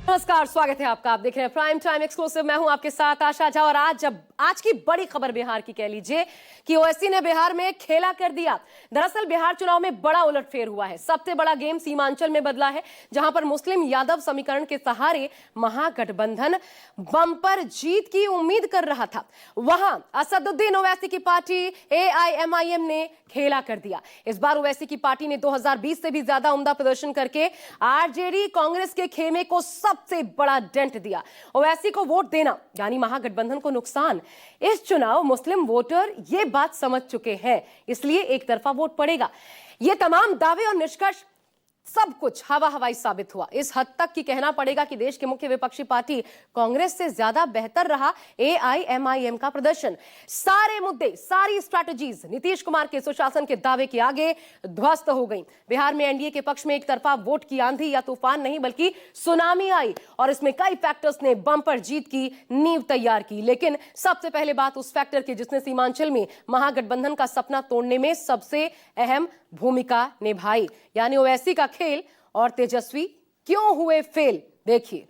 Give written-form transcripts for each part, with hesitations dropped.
नमस्कार, स्वागत है आपका। आप देख रहे हैं प्राइम टाइम एक्सक्लूसिव। मैं हूं आपके साथ आशा झा। और आज की बड़ी खबर बिहार की कह लीजिए कि ओवैसी ने बिहार में खेला कर दिया। दरअसल बिहार चुनाव में बड़ा उलटफेर हुआ है। सबसे बड़ा गेम सीमांचल में बदला है, जहां पर मुस्लिम यादव समीकरण के सहारे महागठबंधन बम्पर जीत की उम्मीद कर रहा था। वहां असदुद्दीन ओवैसी की पार्टी AIMIM ने खेला कर दिया। इस बार ओवैसी की पार्टी ने 2020 से भी ज्यादा उम्दा प्रदर्शन करके आरजेडी कांग्रेस के खेमे को सबसे बड़ा डेंट दिया। ओवैसी को वोट देना यानी महागठबंधन को नुकसान। इस चुनाव मुस्लिम वोटर ये बात समझ चुके हैं, इसलिए एक तरफा वोट पड़ेगा। ये तमाम दावे और निष्कर्ष सब कुछ हवा हवाई साबित हुआ। इस हद तक कि कहना पड़ेगा कि देश की मुख्य विपक्षी पार्टी कांग्रेस से ज्यादा बेहतर रहा AIMIM का प्रदर्शन। सारे मुद्दे, सारी स्ट्रैटेजीज नीतीश कुमार के सुशासन के दावे के आगे ध्वस्त हो गई। बिहार में एनडीए के पक्ष में एक तरफा वोट की आंधी या तूफान नहीं बल्कि सुनामी आई, और इसमें कई फैक्टर्स ने बम्पर जीत की नींव तैयार की। लेकिन सबसे पहले बात उस फैक्टर की जिसने सीमांचल में महागठबंधन का सपना तोड़ने में सबसे अहम भूमिका निभाई, यानी ओवैसी का खेल। और तेजस्वी क्यों हुए फेल, देखिए।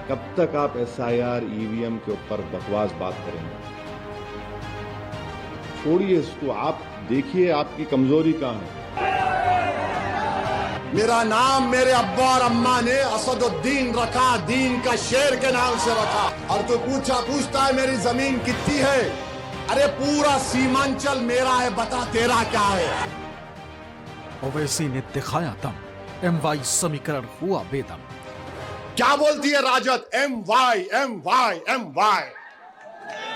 कब तक आप SIR EVM के ऊपर बकवास बात करेंगे? छोड़िए इसको, आप देखिए आपकी कमजोरी कहां है। मेरा नाम मेरे अब्बा और अम्मा ने असदुद्दीन रखा, दीन का शेर के नाम से रखा। और तू पूछता है मेरी जमीन कितनी है? अरे पूरा सीमांचल मेरा है, बता तेरा क्या है? ओवैसी ने दिखाया दम, MY समीकरण हुआ बेदम। क्या बोलती है राजद? MY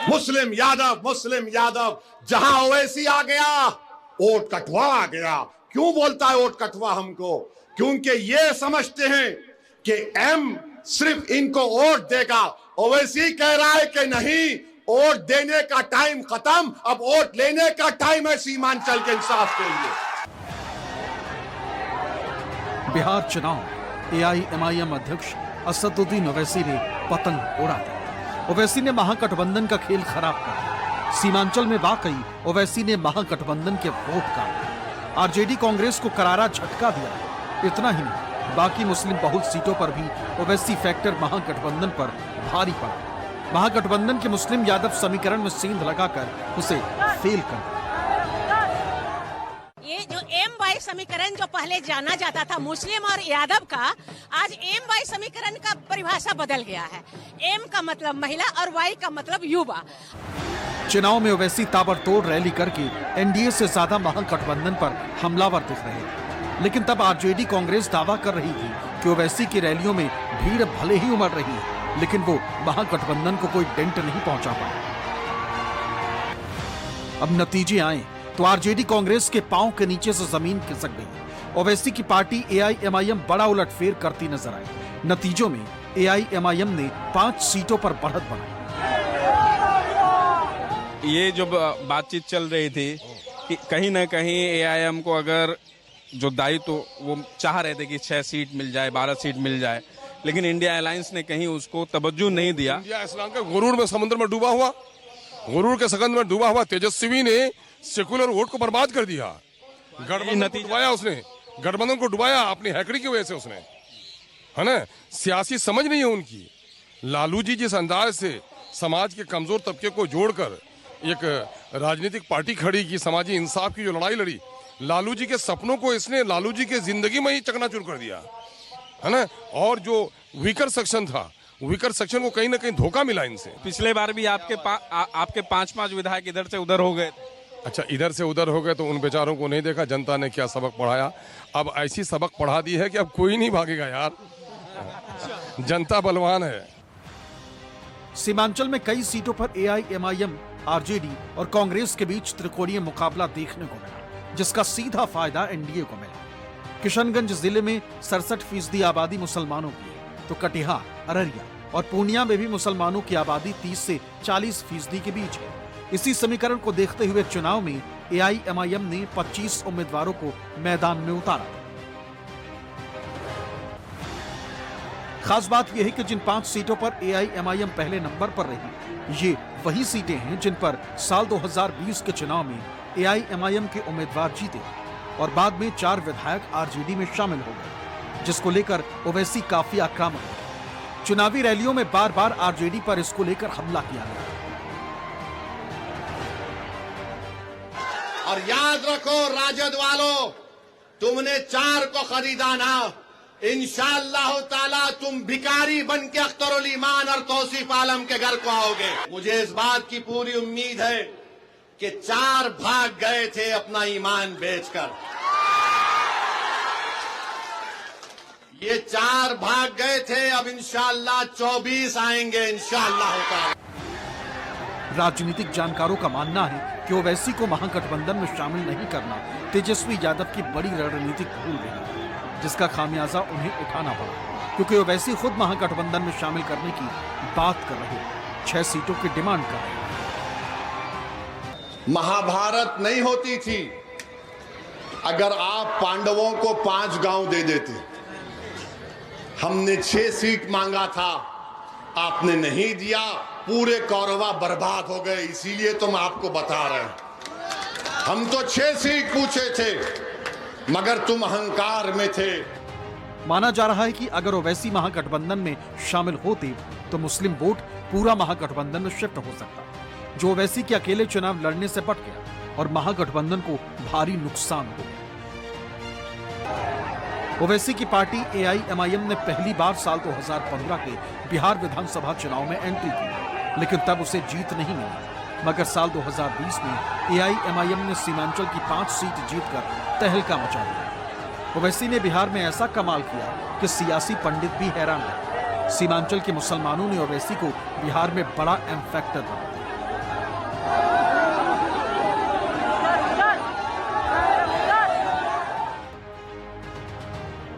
मुस्लिम यादव। जहां ओवैसी आ गया वोट कटवा आ गया। क्यों बोलता है वोट कटवा हमको? क्योंकि ये समझते हैं कि M सिर्फ इनको वोट देगा। ओवैसी कह रहा है कि नहीं, वोट देने का टाइम खत्म, अब वोट लेने का टाइम है सीमांचल के इंसाफ के लिए। बिहार चुनाव AIMIM अध्यक्ष असदुद्दीन ओवैसी ने पतंग उड़ा दी। ओवैसी ने महागठबंधन का खेल खराब कर दिया। सीमांचल में वाकई ओवैसी ने महागठबंधन के वोट काटे। आरजेडी कांग्रेस को करारा झटका दिया। इतना ही नहीं, बाकी मुस्लिम बहुल सीटों पर भी ओवैसी फैक्टर महागठबंधन पर भारी पड़ा। महागठबंधन के मुस्लिम यादव समीकरण में सेंध लगाकर उसे फेल कर दिया। ये जो MY समीकरण जो पहले जाना जाता था मुस्लिम और यादव का, आज MY समीकरण का परिभाषा बदल गया है। M का मतलब महिला और Y का मतलब युवा। चुनाव में ओवैसी ताबड़तोड़ रैली करके एनडीए से ज्यादा महागठबंधन पर हमलावर दिख रहे हैं। लेकिन तब आरजेडी कांग्रेस दावा कर रही थी कि ओवैसी की रैलियों में भीड़ भले ही उमड़ रही है, लेकिन वो महागठबंधन को कोई डेंट नहीं पहुंचा पाया। अब नतीजे आए तो आरजेडी कांग्रेस के पांव के नीचे से जमीन खिसक गई। ओवैसी की पार्टी AIMIM बड़ा उलटफेर करती नजर आई। नतीजों में AIMIM ने 5 सीटों पर बढ़त बनाई। ये जो बातचीत चल रही थी कि कहीं ना कहीं AIM को अगर जो दायित्व वो चाह रहे थे कि 6 सीट मिल जाए, 12 सीट मिल जाए, लेकिन इंडिया अलायंस ने कहीं उसको तवज्जो नहीं दिया। इंडिया इस्लाम के गुरूर में समुद्र में डूबा हुआ, गुरूर के सकंद में डूबा हुआ तेजस्वी ने सेकुलर वोट को बर्बाद कर दिया। गठबंधन को डुबाया उसने, गठबंधन को डुबाया अपनी हैकड़ी की वजह से उसने, है ना। सियासी समझ नहीं है उनकी। लालू जी जिस अंदाज से समाज के कमजोर तबके को जोड़कर एक राजनीतिक पार्टी खड़ी की, समाजी इंसाफ की जो लड़ाई लड़ी, लालू जी के सपनों को इसने लालू जी के जिंदगी में ही चकनाचूर कर दिया, है ना। और जो वीकर सेक्शन था, वीकर सेक्शन को कहीं ना कहीं धोखा मिला इनसे। पिछले बार भी आपके 5 विधायक इधर से उधर हो गए। अच्छा, इधर से उधर हो गए तो उन बेचारों को नहीं देखा जनता ने क्या सबक पढ़ाया। अब ऐसी सबक पढ़ा दी है कि अब कोई नहीं भागेगा यार, जनता बलवान है। सीमांचल में कई सीटों पर AIMIM, आरजेडी और कांग्रेस के बीच त्रिकोणीय मुकाबला देखने को मिला, जिसका सीधा फायदा एनडीए को मिला। किशनगंज जिले में 67% आबादी मुसलमानों की है, तो कटिहार, अररिया और पूर्णिया में भी मुसलमानों की आबादी 30 से 40% के बीच है। इसी समीकरण को देखते हुए चुनाव में AIMIM ने 25 उम्मीदवारों को मैदान में उतारा। खास बात यह है कि जिन 5 सीटों पर AIMIM पहले नंबर पर रही, ये वही सीटें हैं जिन पर साल 2020 के चुनाव में एआईएमआईएम के उम्मीदवार जीते और बाद में 4 विधायक आरजेडी में शामिल हो गए, जिसको लेकर ओवैसी काफी आक्रामक हुए। चुनावी रैलियों में बार बार आरजेडी पर इसको लेकर हमला किया गया। और याद रखो राजद वालों, तुमने 4 को खरीदा ना, इंशाअल्लाह ताला तुम भिखारी बन के अख्तरुल ईमान और तौसीफ आलम के घर को आओगे। मुझे इस बात की पूरी उम्मीद है कि 4 भाग गए थे अपना ईमान बेचकर, ये 4 भाग गए थे, अब इंशाअल्लाह 24 आएंगे इंशाअल्लाह ताला। राजनीतिक जानकारों का मानना है कि ओवैसी को महागठबंधन में शामिल नहीं करना तेजस्वी यादव की बड़ी रणनीतिक भूल रही, जिसका खामियाजा उन्हें उठाना पड़ा, क्योंकि ओवैसी खुद महागठबंधन में शामिल करने की बात कर रहे, 6 सीटों की डिमांड कर रहे। महाभारत नहीं होती थी अगर आप पांडवों को 5 गांव दे देते। हमने 6 सीट मांगा था, आपने नहीं दिया, पूरे कौरवा बर्बाद हो गए। इसीलिए तो हम आपको बता रहे हैं, हम तो 6 सीट पूछे थे मगर तुम अहंकार में थे। माना जा रहा है कि अगर ओवैसी महागठबंधन में शामिल होते तो मुस्लिम वोट पूरा महागठबंधन में शिफ्ट हो सकता, जो ओवैसी के अकेले चुनाव लड़ने से पट गया और महागठबंधन को भारी नुकसान हो गया। ओवैसी की पार्टी एआईएमआईएम ने पहली बार साल 2015 के बिहार विधानसभा चुनाव में एंट्री की, लेकिन तब उसे जीत नहीं मिली। मगर साल 2020 में एआईएमआईएम ने सीमांचल की 5 सीट जीतकर तहलका मचा दिया। ओवैसी ने बिहार में ऐसा कमाल किया कि सियासी पंडित भी हैरान रहे। सीमांचल के मुसलमानों ने ओवैसी को बिहार में बड़ा एम फैक्टर बना दिया।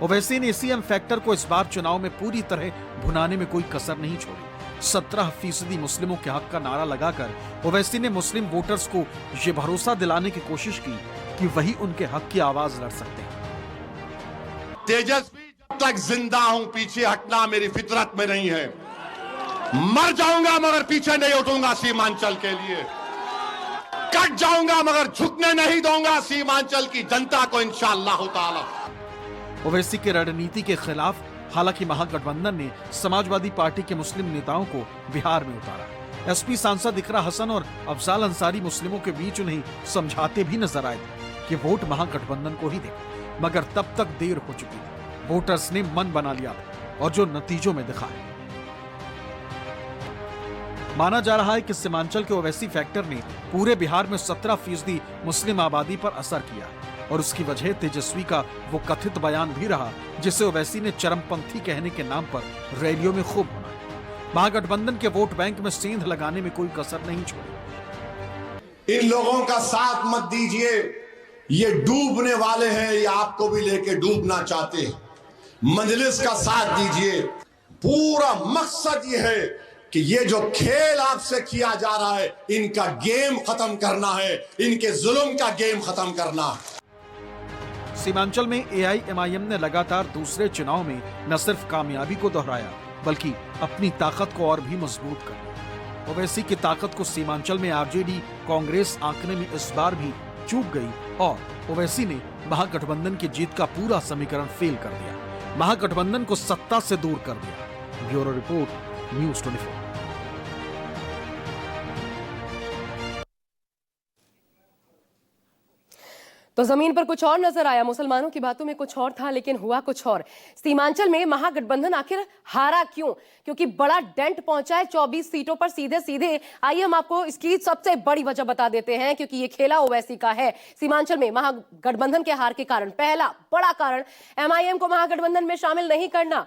ओवैसी ने इसी एम फैक्टर को इस बार चुनाव में पूरी तरह भुनाने में कोई कसर नहीं छोड़ी। 17% मुस्लिमों के हक का नारा लगाकर ओवैसी ने मुस्लिम वोटर्स को ये भरोसा दिलाने की कोशिश की कि वही उनके हक की आवाज लड़ सकते हैं। तेजस्वी जब तक जिंदा हूं पीछे हटना मेरी फितरत में नहीं है। मर जाऊंगा मगर पीछे नहीं उठूंगा सीमांचल के लिए। कट जाऊंगा मगर झुकने नहीं दूंगा सीमांचल की जनता को इंशाअल्लाह ताला। ओवैसी की रणनीति के खिलाफ हालांकि महागठबंधन ने समाजवादी पार्टी के मुस्लिम नेताओं को बिहार में उतारा। एसपी सांसद इकरा हसन और अफजाल अंसारी मुस्लिमों के बीच उन्हें समझाते भी नजर आए थे कि वोट महागठबंधन को ही दे, मगर तब तक देर हो चुकी थी। वोटर्स ने मन बना लिया और जो नतीजों में दिखा है। माना जा रहा है कि सीमांचल के ओवैसी फैक्टर ने पूरे बिहार में 17% मुस्लिम आबादी पर असर किया और उसकी वजह तेजस्वी का वो कथित बयान भी रहा जिसे ओवैसी ने चरमपंथी कहने के नाम पर रैलियों में खूब बनाया। महागठबंधन के वोट बैंक में सेंध लगाने में कोई कसर नहीं छोड़ी। इन लोगों का साथ मत दीजिए, ये डूबने वाले हैं, ये आपको भी लेके डूबना चाहते हैं। मजलिस का साथ दीजिए। पूरा मकसद ये है कि ये जो खेल आपसे किया जा रहा है, इनका गेम खत्म करना है, इनके जुल्म का गेम खत्म करना है। सीमांचल में एआईएमआईएम ने लगातार दूसरे चुनाव में न सिर्फ कामयाबी को दोहराया बल्कि अपनी ताकत को और भी मजबूत कर लिया। ओवैसी की ताकत को सीमांचल में आरजेडी कांग्रेस आंकने में इस बार भी चूक गई और ओवैसी ने महागठबंधन की जीत का पूरा समीकरण फेल कर दिया, महागठबंधन को सत्ता से दूर कर दिया। Bureau report, news 24। तो जमीन पर कुछ और नजर आया, मुसलमानों की बातों में कुछ और था लेकिन हुआ कुछ और। सीमांचल में महागठबंधन आखिर हारा क्यों? क्योंकि बड़ा डेंट पहुंचा है 24 सीटों पर सीधे सीधे। आइए हम आपको इसकी सबसे बड़ी वजह बता देते हैं, क्योंकि ये खेला ओवैसी का है। सीमांचल में महागठबंधन के हार के कारण पहला बड़ा कारण एमआईएम को महागठबंधन में शामिल नहीं करना,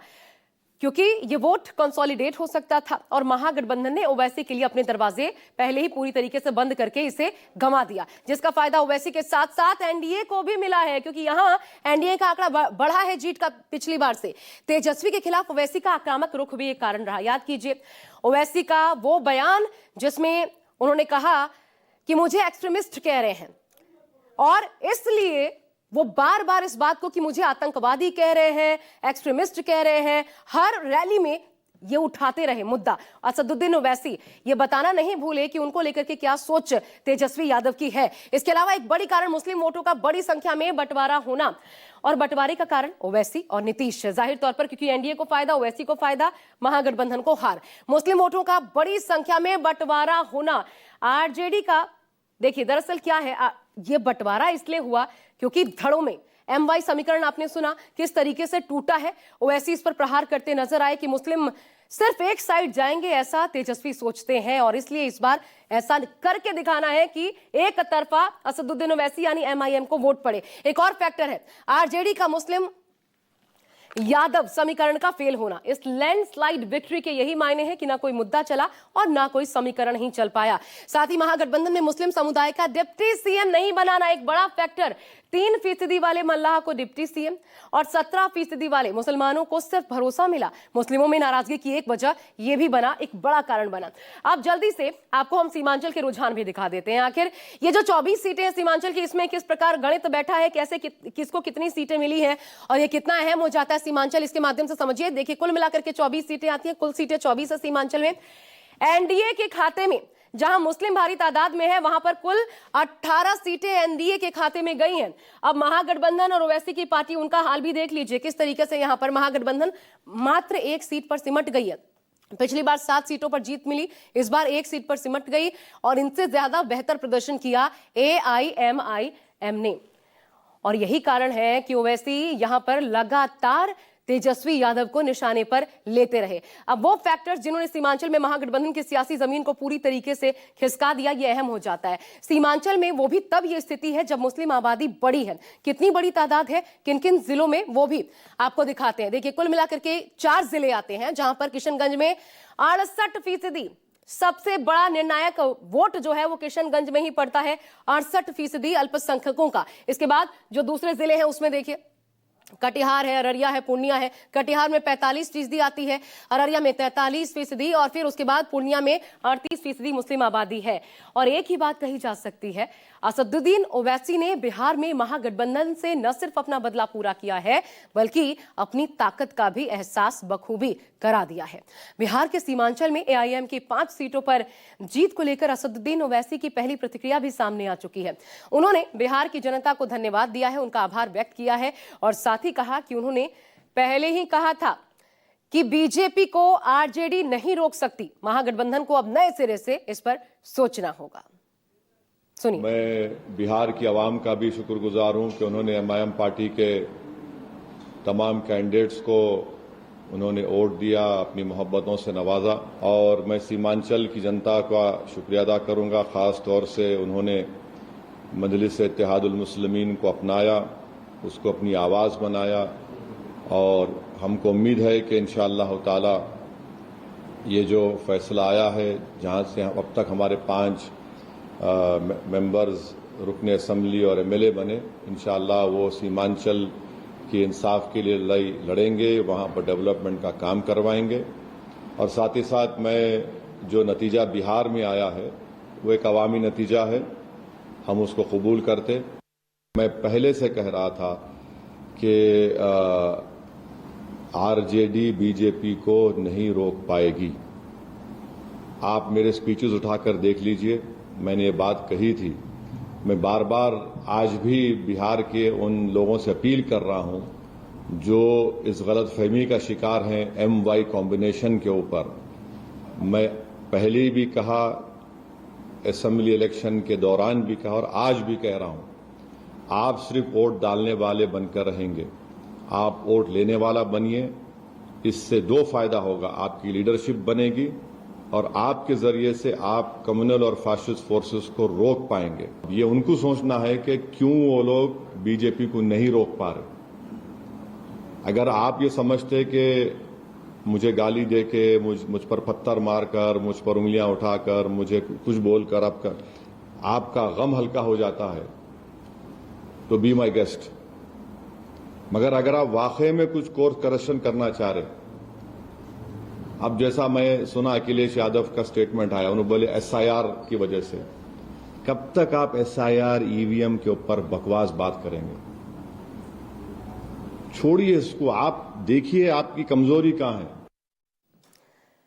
क्योंकि ये वोट कंसोलिडेट हो सकता था और महागठबंधन ने ओवैसी के लिए अपने दरवाजे पहले ही पूरी तरीके से बंद करके इसे गंवा दिया, जिसका फायदा ओवैसी के साथ साथ एनडीए को भी मिला है, क्योंकि यहां एनडीए का आंकड़ा बढ़ा है जीत का पिछली बार से। तेजस्वी के खिलाफ ओवैसी का आक्रामक रुख भी एक कारण रहा। याद कीजिए ओवैसी का वो बयान जिसमें उन्होंने कहा कि मुझे एक्सट्रीमिस्ट कह रहे हैं और इसलिए वो बार बार इस बात को कि मुझे आतंकवादी कह रहे हैं, एक्सट्रीमिस्ट कह रहे हैं, हर रैली में ये उठाते रहे मुद्दा। असदुद्दीन ओवैसी ये बताना नहीं भूले कि उनको लेकर के क्या सोच तेजस्वी यादव की है। इसके अलावा एक बड़ी कारण मुस्लिम वोटों का बड़ी संख्या में बंटवारा होना, और बंटवारे का कारण ओवैसी और नीतीश। जाहिर तौर पर क्योंकि एनडीए को फायदा, ओवैसी को फायदा, महागठबंधन को हार। मुस्लिम वोटों का बड़ी संख्या में बंटवारा होना आरजेडी का, देखिए दरअसल क्या है, ये बंटवारा इसलिए हुआ क्योंकि धड़ों में एमवाई समीकरण आपने सुना किस तरीके से टूटा है। ओवैसी इस पर प्रहार करते नजर आए कि मुस्लिम सिर्फ एक साइड जाएंगे, ऐसा तेजस्वी सोचते हैं, और इसलिए इस बार ऐसा करके दिखाना है कि एक तरफा असदुद्दीन ओवैसी यानी एमआईएम को वोट पड़े। एक और फैक्टर है आरजेडी का मुस्लिम यादव समीकरण का फेल होना। इस लैंडस्लाइड विक्ट्री के यही मायने हैं कि ना कोई मुद्दा चला और ना कोई समीकरण ही चल पाया। साथ ही महागठबंधन में मुस्लिम समुदाय का डिप्टी सीएम नहीं बनाना एक बड़ा फैक्टर। 3% वाले मल्लाह को डिप्टी सीएम और 17% वाले मुसलमानों को सिर्फ भरोसा मिला। मुस्लिमों में नाराजगी की एक वजह यह भी बना, एक बड़ा कारण बना। अब जल्दी से आपको हम सीमांचल के रुझान भी दिखा देते हैं। आखिर ये जो 24 सीटें हैं सीमांचल की, इसमें किस प्रकार गणित बैठा है, कैसे किसको कितनी सीटें मिली है और ये कितना अहम हो जाता है सीमांचल, इसके माध्यम से समझिए। देखिए कुल मिलाकर के 24 सीटें आती हैं, कुल सीटें 24 है सीमांचल में। एनडीए के खाते में जहां मुस्लिम भारी तादाद में है वहां पर कुल 18 सीटें एनडीए के खाते में गई हैं। अब महागठबंधन और ओवैसी की पार्टी, उनका हाल भी देख लीजिए किस तरीके से यहां पर महागठबंधन मात्र 1 सीट पर सिमट गई है। पिछली बार 7 सीटों पर जीत मिली, इस बार 1 सीट पर सिमट गई और इनसे ज्यादा बेहतर प्रदर्शन किया एआईएमआईएम ने। और यही कारण है कि ओवैसी यहां पर लगातार तेजस्वी यादव को निशाने पर लेते रहे। अब वो फैक्टर्स जिन्होंने सीमांचल में महागठबंधन की सियासी जमीन को पूरी तरीके से खिसका दिया, ये अहम हो जाता है। सीमांचल में वो भी तब ये स्थिति है जब मुस्लिम आबादी बड़ी है। कितनी बड़ी तादाद है, किन किन जिलों में, वो भी आपको दिखाते हैं। देखिए कुल मिलाकर के 4 जिले आते हैं जहां पर किशनगंज में 68%, सबसे बड़ा निर्णायक वोट जो है वो किशनगंज में ही पड़ता है, 68% अल्पसंख्यकों का। इसके बाद जो दूसरे जिले हैं उसमें देखिए कटिहार है, अररिया है, पूर्णिया है। कटिहार में 45% आती है, अररिया में 43% और फिर उसके बाद पूर्णिया में 38% मुस्लिम आबादी है। और एक ही बात कही जा सकती है, असदुद्दीन ओवैसी ने बिहार में महागठबंधन से न सिर्फ अपना बदला पूरा किया है बल्कि अपनी ताकत का भी एहसास बखूबी करा दिया है। बिहार के सीमांचल में एआईएम की 5 सीटों पर जीत को लेकर असदुद्दीन ओवैसी की पहली प्रतिक्रिया भी सामने आ चुकी है। उन्होंने बिहार की जनता को धन्यवाद दिया है, उनका आभार व्यक्त किया है और साथ ही कहा कि उन्होंने पहले ही कहा था कि बीजेपी को आरजेडी नहीं रोक सकती, महागठबंधन को अब नए सिरे से इस पर सोचना होगा। सुनिए। मैं बिहार की आवाम का भी शुक्रगुजार हूं कि उन्होंने एमआईएम पार्टी के तमाम कैंडिडेट्स को उन्होंने वोट दिया, अपनी मोहब्बतों से नवाजा। और मैं सीमांचल की जनता का शुक्रिया अदा करूंगा, खास तौर से उन्होंने मजलिस इत्तेहादुल मुस्लिमीन को अपनाया, उसको अपनी आवाज़ बनाया और हमको उम्मीद है कि इंशाअल्लाह ताला ये जो फैसला आया है, जहां से अब तक हमारे 5 मेंबर्स रुकन असम्बली और एमएलए बने, इंशाअल्लाह वो सीमांचल की इंसाफ के लिए लड़ाई लड़ेंगे, वहाँ पर डेवलपमेंट का काम करवाएंगे। और साथ ही साथ मैं जो नतीजा बिहार में आया है वो एक अवामी नतीजा है, हम उसको कबूल करते। मैं पहले से कह रहा था कि आरजेडी बीजेपी को नहीं रोक पाएगी। आप मेरे स्पीचेस उठाकर देख लीजिए, मैंने ये बात कही थी। मैं बार बार आज भी बिहार के उन लोगों से अपील कर रहा हूं जो इस गलतफहमी का शिकार हैं एम-वाई कॉम्बिनेशन के ऊपर। मैं पहले भी कहा, असेंबली इलेक्शन के दौरान भी कहा और आज भी कह रहा हूं, आप सिर्फ वोट डालने वाले बनकर रहेंगे, आप वोट लेने वाला बनिए। इससे 2 फायदा होगा, आपकी लीडरशिप बनेगी और आपके जरिए से आप कम्युनल और फाशिस्ट फोर्सेस को रोक पाएंगे। ये उनको सोचना है कि क्यों वो लोग बीजेपी को नहीं रोक पा रहे। अगर आप ये समझते कि मुझे गाली देके, मुझ पर पत्थर मारकर, मुझ पर उंगलियां उठाकर, मुझे कुछ बोलकर आपका गम हल्का हो जाता है तो बी माई गेस्ट। मगर अगर आप वाकई में कुछ कोर्स करेक्शन करना चाह रहे, अब जैसा मैं सुना अखिलेश यादव का स्टेटमेंट आया, उन्होंने बोले एसआईआर की वजह से। कब तक आप एसआईआर ईवीएम के ऊपर बकवास बात करेंगे? छोड़िए इसको, आप देखिए आपकी कमजोरी कहां है।